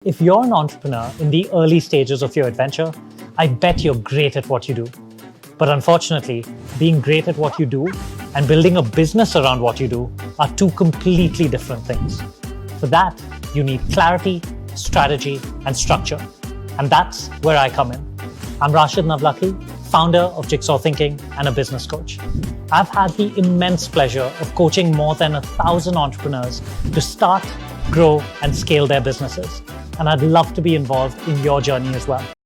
If you're an entrepreneur in the early stages of your adventure, I bet you're great at what you do. But unfortunately, being great at what you do and building a business around what you do are two completely different things. For that, you need clarity, strategy, and structure. And that's where I come in. I'm Rashid Navlaki, founder of Jigsaw Thinking and a business coach. I've had the immense pleasure of coaching more than 1,000 entrepreneurs to start, grow, and scale their businesses. And I'd love to be involved in your journey as well.